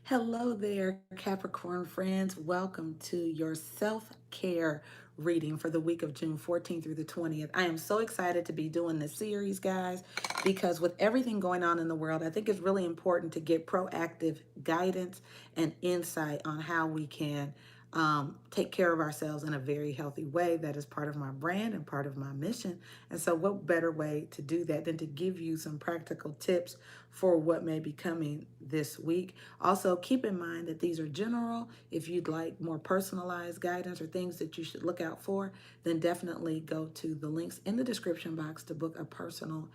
Hello there, Capricorn friends. Welcome to your self-care reading for the week of June 14th through the 20th. I am so excited to be doing this series, guys, because with everything going on in the world, I think it's really important to get proactive guidance and insight on how we can take care of ourselves in a very healthy way. That is part of my brand and part of my mission. And so, what better way to do that than to give you some practical tips for what may be coming this week? Also, keep in mind that these are general. If you'd like more personalized guidance or things that you should look out for, then definitely go to the links in the description box to book a personal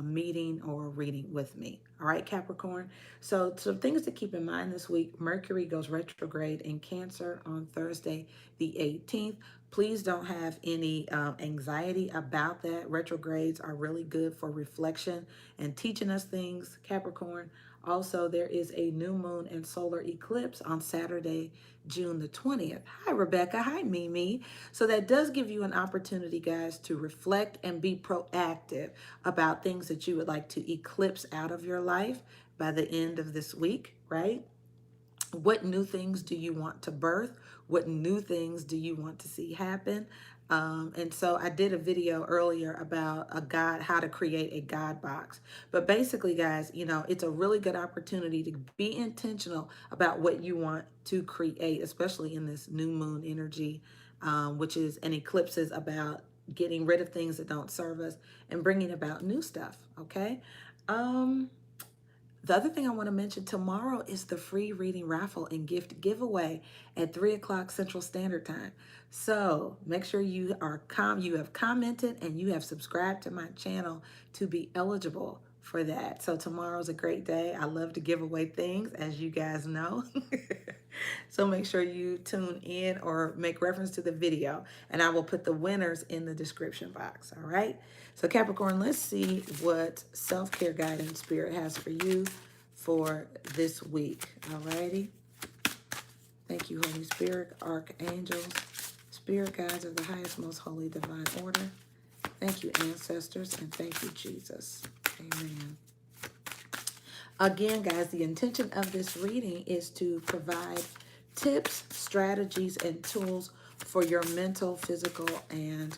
meeting or reading with me. All right, Capricorn. So, some things to keep in mind this week: Mercury goes retrograde in Cancer on Thursday, the 18th. Please don't have any anxiety about that. Retrogrades are really good for reflection and teaching us things, Capricorn. Also, there is a new moon and solar eclipse on Saturday, June the 20th. Hi, Rebecca. Hi, Mimi. So that does give you an opportunity, guys, to reflect and be proactive about things that you would like to eclipse out of your life by the end of this week, right? What new things do you want to birth? What new things do you want to see happen? And so I did a video earlier about a God, how to create a God box. But basically, guys, it's a really good opportunity to be intentional about what you want to create, especially in this new moon energy, which is an eclipse is about getting rid of things that don't serve us and bringing about new stuff. Okay. Um, the other thing I want to mention tomorrow is the free reading raffle and gift giveaway at 3 o'clock Central Standard Time. So make sure you have commented and you have subscribed to my channel to be eligible for that. So tomorrow's a great day. I love to give away things, as you guys know. So make sure you tune in or make reference to the video, and I will put the winners in the description box. All right. So Capricorn, let's see what self-care guidance spirit has for you for this week. All righty. Thank you, Holy Spirit, archangels, spirit guides of the highest, most holy, divine order. Thank you, ancestors, and thank you, Jesus. Amen. Again, guys, the intention of this reading is to provide tips, strategies, and tools for your mental, physical, and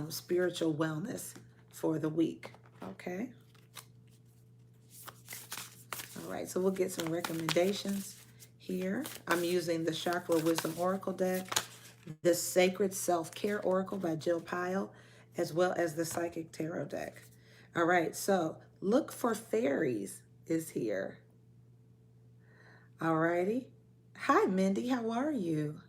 spiritual wellness for the week. Okay. All right. So we'll get some recommendations here. I'm using the Chakra Wisdom Oracle deck, the Sacred Self-Care Oracle by Jill Pyle, as well as the Psychic Tarot deck. All right. So look for fairies is here. All righty. Hi, Mindy. How are you?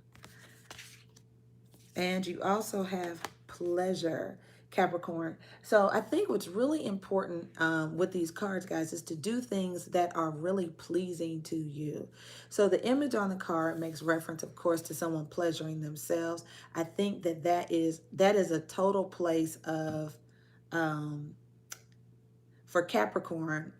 And you also have pleasure, Capricorn. So I think what's really important with these cards, guys, is to do things that are really pleasing to you. So the image on the card makes reference, of course, to someone pleasuring themselves. I think that is a total place of, for Capricorn,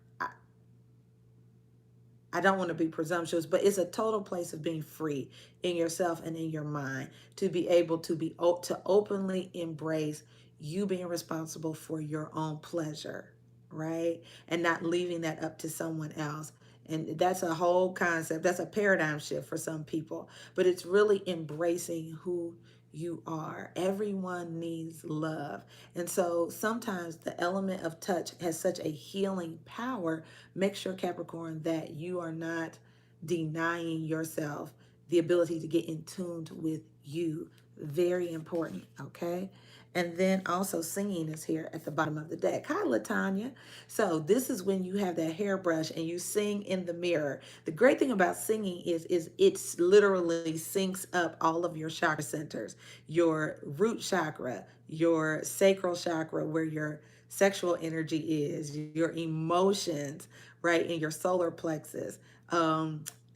I don't want to be presumptuous, but it's a total place of being free in yourself and in your mind to be able to openly embrace you being responsible for your own pleasure, right? And not leaving that up to someone else. And that's a whole concept. That's a paradigm shift for some people, but it's really embracing who you are. Everyone needs love. And so sometimes the element of touch has such a healing power. Make sure, Capricorn, that you are not denying yourself the ability to get in tune with you. Very important, okay? And then also singing is here at the bottom of the deck. Hi, Latanya. So this is when you have that hairbrush and you sing in the mirror. The great thing about singing is it's literally syncs up all of your chakra centers, your root chakra, your sacral chakra, where your sexual energy is, your emotions, right, in your solar plexus,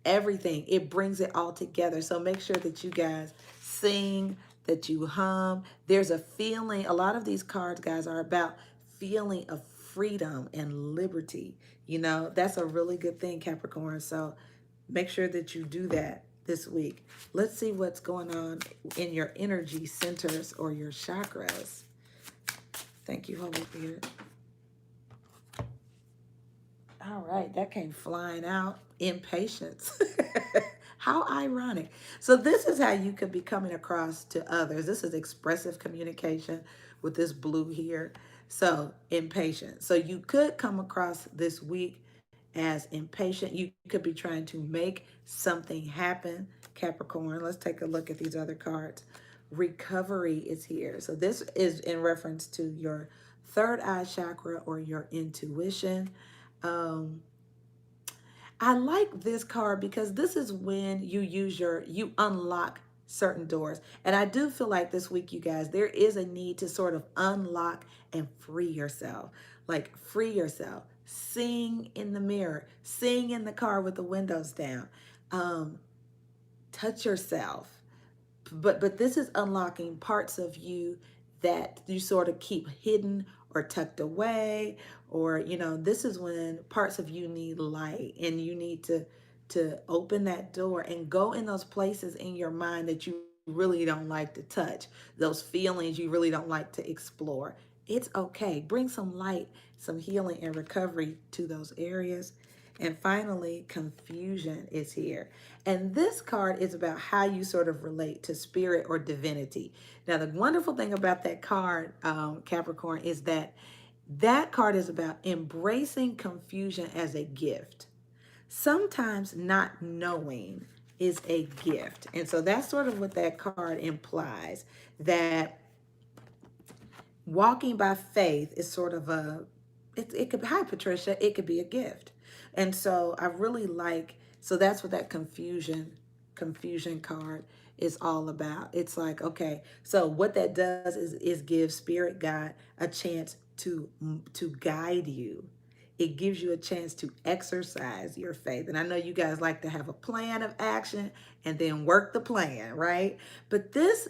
everything. It brings it all together. So make sure that you guys sing, that you hum. There's a feeling, a lot of these cards, guys, are about feeling of freedom and liberty. That's a really good thing, Capricorn. So make sure that you do that this week. Let's see what's going on in your energy centers or your chakras. Thank you, Holy Spirit. All right, that came flying out. impatience. How ironic. So this is how you could be coming across to others. This is expressive communication with this blue here. So impatient. So you could come across this week as impatient. You could be trying to make something happen, Capricorn. Let's take a look at these other cards. Recovery is here. So this is in reference to your third eye chakra or your intuition. Um, I like this card because this is when you unlock certain doors. And I do feel like this week, you guys, there is a need to sort of unlock and free yourself. Like free yourself. Sing in the mirror, sing in the car with the windows down. Um, Touch yourself. But this is unlocking parts of you that you sort of keep hidden or tucked away, or this is when parts of you need light, and you need to open that door and go in those places in your mind that you really don't like to touch, those feelings you really don't like to explore. It's okay. Bring some light, some healing and recovery to those areas. And finally, confusion is here. And this card is about how you sort of relate to spirit or divinity. Now, the wonderful thing about that card, Capricorn, is that that card is about embracing confusion as a gift. Sometimes not knowing is a gift. And so that's sort of what that card implies, that walking by faith is sort of it could, hi Patricia, it could be a gift. And so I really like, so that's what that confusion card is all about. It's like, okay, so what that does is give spirit guide a chance to guide you. It gives you a chance to exercise your faith. And I know you guys like to have a plan of action and then work the plan, right? But this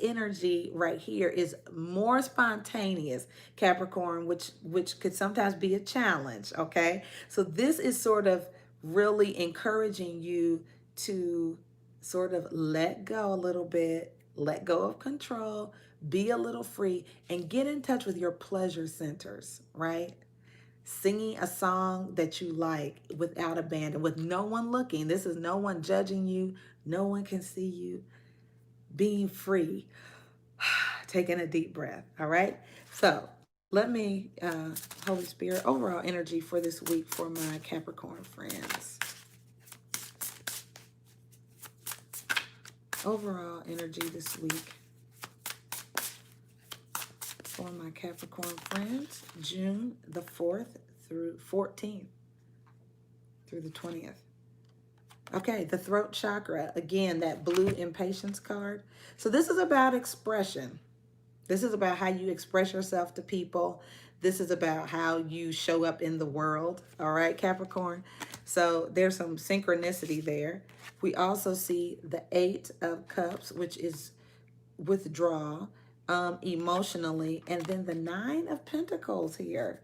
energy right here is more spontaneous, Capricorn, which could sometimes be a challenge, okay? So this is sort of really encouraging you to sort of let go a little bit, let go of control, be a little free, and get in touch with your pleasure centers, right? Singing a song that you like without abandon, with no one looking. This is no one judging you. No one can see you. Being free. Taking a deep breath. All right. So let me, Holy Spirit, overall energy for this week for my Capricorn friends. Overall energy this week for my Capricorn friends, June the 4th through 14th through the 20th. Okay, the throat chakra, again, that blue impatience card. So this is about expression. This is about how you express yourself to people. This is about how you show up in the world. All right, Capricorn. So there's some synchronicity there. We also see the 8 of Cups, which is withdrawal emotionally. And then the 9 of Pentacles here.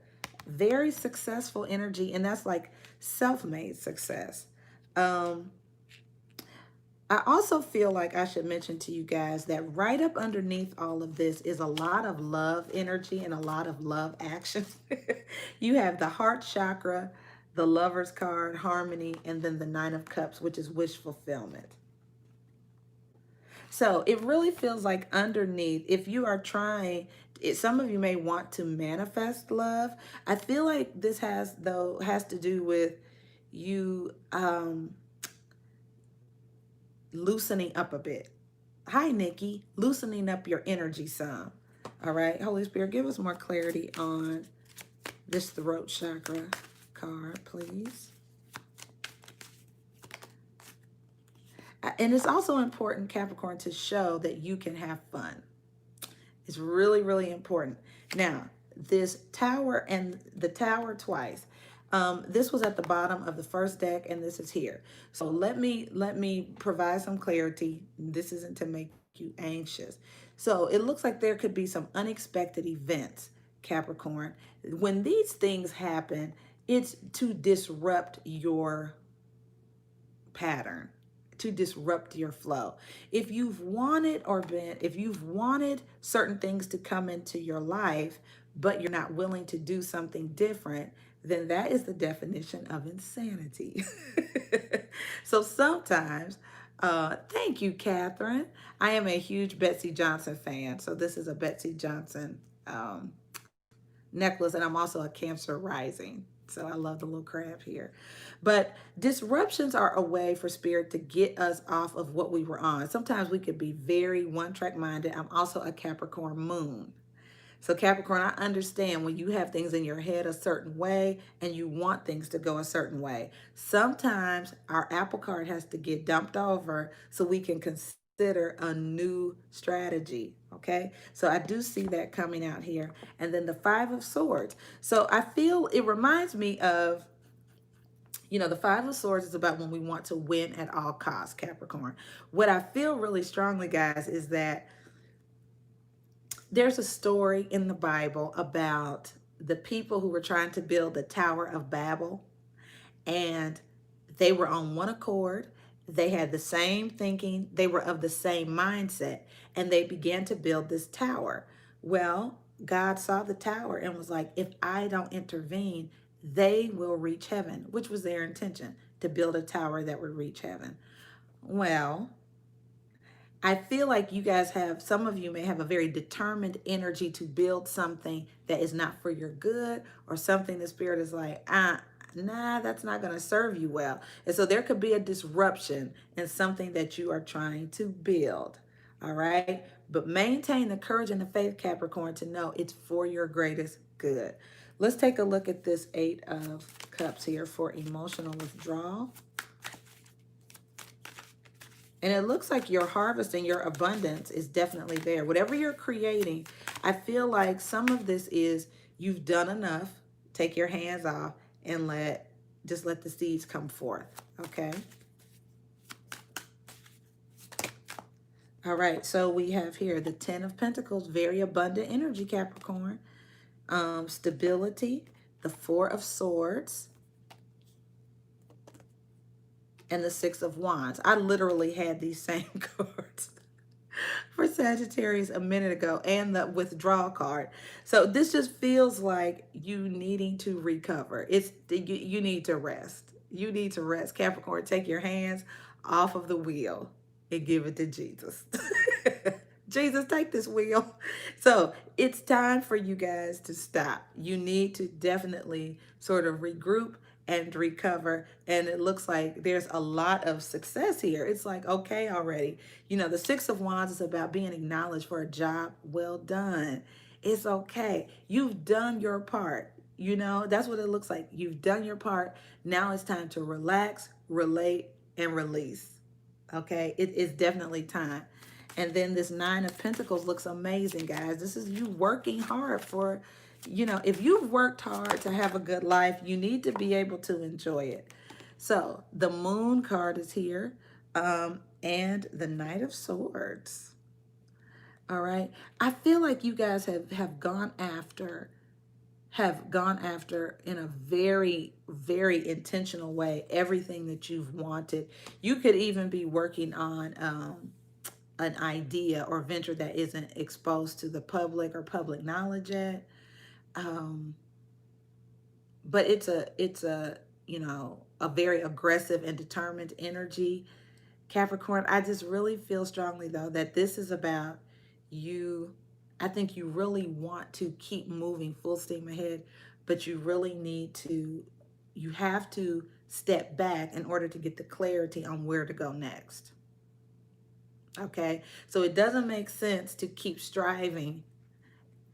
Very successful energy. And that's like self-made success. I also feel like I should mention to you guys that right up underneath all of this is a lot of love energy and a lot of love action. You have the heart chakra, the lover's card, harmony, and then the 9 of Cups, which is wish fulfillment. So it really feels like underneath, if you are trying, some of you may want to manifest love. I feel like this has to do with you loosening up a bit. Hi, Nikki. Loosening up your energy some. All right. Holy Spirit, give us more clarity on this throat chakra card, please. And it's also important, Capricorn, to show that you can have fun. It's really, really important. Now, this tower and the tower twice. This was at the bottom of the first deck, and this is here. So let me provide some clarity. This isn't to make you anxious. So it looks like there could be some unexpected events, Capricorn. When these things happen, it's to disrupt your pattern, to disrupt your flow. If you've wanted certain things to come into your life, but you're not willing to do something different, then that is the definition of insanity. So sometimes, thank you, Catherine. I am a huge Betsy Johnson fan. So this is a Betsy Johnson necklace, and I'm also a Cancer rising. So I love the little crab here. But disruptions are a way for spirit to get us off of what we were on. Sometimes we could be very one track minded. I'm also a Capricorn moon. So, Capricorn, I understand when you have things in your head a certain way and you want things to go a certain way. Sometimes our apple cart has to get dumped over so we can consider a new strategy. Okay. So, I do see that coming out here. And then the Five of Swords. So, I feel it reminds me of, the Five of Swords is about when we want to win at all costs, Capricorn. What I feel really strongly, guys, is that there's a story in the Bible about the people who were trying to build the Tower of Babel, and they were on one accord. They had the same thinking, they were of the same mindset, and they began to build this tower. Well, God saw the tower and was like, if I don't intervene, they will reach heaven, which was their intention, to build a tower that would reach heaven. Well, I feel like you guys have, some of you may have a very determined energy to build something that is not for your good, or something the spirit is like, nah, that's not going to serve you well. And so there could be a disruption in something that you are trying to build. All right. But maintain the courage and the faith, Capricorn, to know it's for your greatest good. Let's take a look at this Eight of Cups here for emotional withdrawal. And it looks like your harvest and your abundance is definitely there. Whatever you're creating, I feel like some of this is you've done enough. Take your hands off and just let the seeds come forth. Okay. All right. So we have here the Ten of Pentacles, very abundant energy, Capricorn. Stability, the Four of Swords, and the Six of Wands. I literally had these same cards for Sagittarius a minute ago, and the withdrawal card. So this just feels like you needing to recover. You need to rest. You need to rest. Capricorn, take your hands off of the wheel and give it to Jesus. Jesus, take this wheel. So it's time for you guys to stop. You need to definitely sort of regroup and recover. And it looks like there's a lot of success here. It's like, okay, already. The Six of Wands is about being acknowledged for a job well done. It's okay. You've done your part. That's what it looks like. You've done your part. Now it's time to relax, relate, and release. Okay, it is definitely time. And then this Nine of Pentacles looks amazing, guys. This is you working hard for, if you've worked hard to have a good life, you need to be able to enjoy it. So the Moon card is here, and the Knight of Swords. All right. I feel like you guys have gone after in a very, very intentional way everything that you've wanted. You could even be working on an idea or venture that isn't exposed to the public or public knowledge yet. But it's a a very aggressive and determined energy, Capricorn. I just really feel strongly though that this is about you. I think you really want to keep moving full steam ahead, but you really you have to step back in order to get the clarity on where to go next. Okay, so it doesn't make sense to keep striving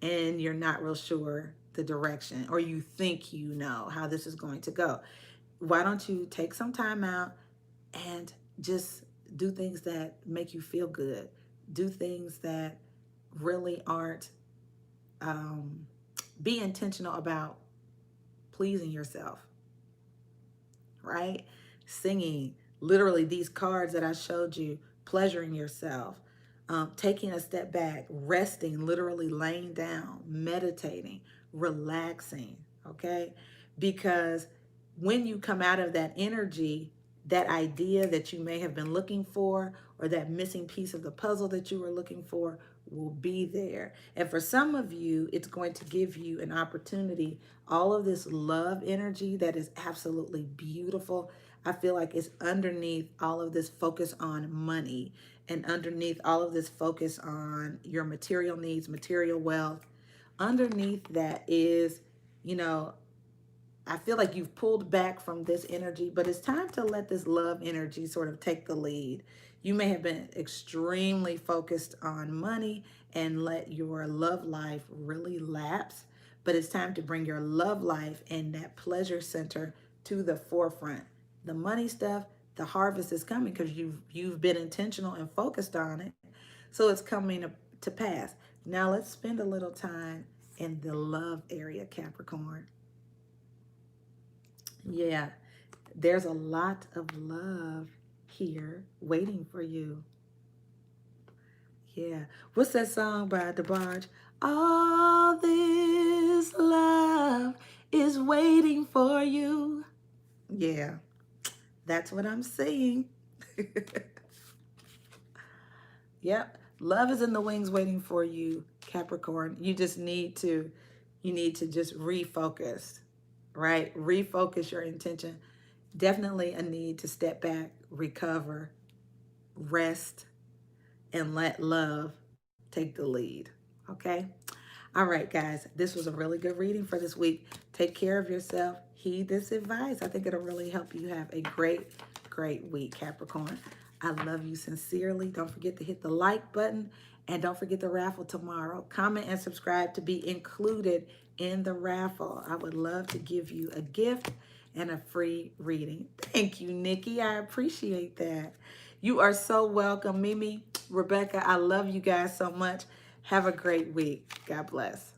and you're not real sure the direction, or you think you know how this is going to go. Why don't you take some time out and just do things that make you feel good? Do things that really aren't, be intentional about pleasing yourself, right? Singing, literally these cards that I showed you, pleasuring yourself, taking a step back, resting, literally laying down, meditating, relaxing, okay? Because when you come out of that energy, that idea that you may have been looking for, or that missing piece of the puzzle that you were looking for, will be there. And for some of you, it's going to give you an opportunity. All of this love energy that is absolutely beautiful, I feel like it's underneath all of this focus on money and underneath all of this focus on your material needs, material wealth. Underneath that is, you know, I feel like you've pulled back from this energy, but it's time to let this love energy sort of take the lead. You may have been extremely focused on money and let your love life really lapse, but it's time to bring your love life and that pleasure center to the forefront. The money stuff, the harvest is coming because you've been intentional and focused on it. So it's coming to pass. Now let's spend a little time in the love area, Capricorn. Yeah, there's a lot of love here waiting for you. Yeah. What's that song by DeBarge? All this love is waiting for you. Yeah, that's what I'm seeing. Yep. Love is in the wings waiting for you, Capricorn. You need to just refocus, right? Refocus your intention. Definitely a need to step back, recover, rest, and let love take the lead. Okay? All right, guys. This was a really good reading for this week. Take care of yourself. Heed this advice. I think it'll really help you have a great, great week, Capricorn. I love you sincerely. Don't forget to hit the like button and don't forget the raffle tomorrow. Comment and subscribe to be included in the raffle. I would love to give you a gift and a free reading. Thank you, Nikki. I appreciate that. You are so welcome. Mimi, Rebecca, I love you guys so much. Have a great week. God bless.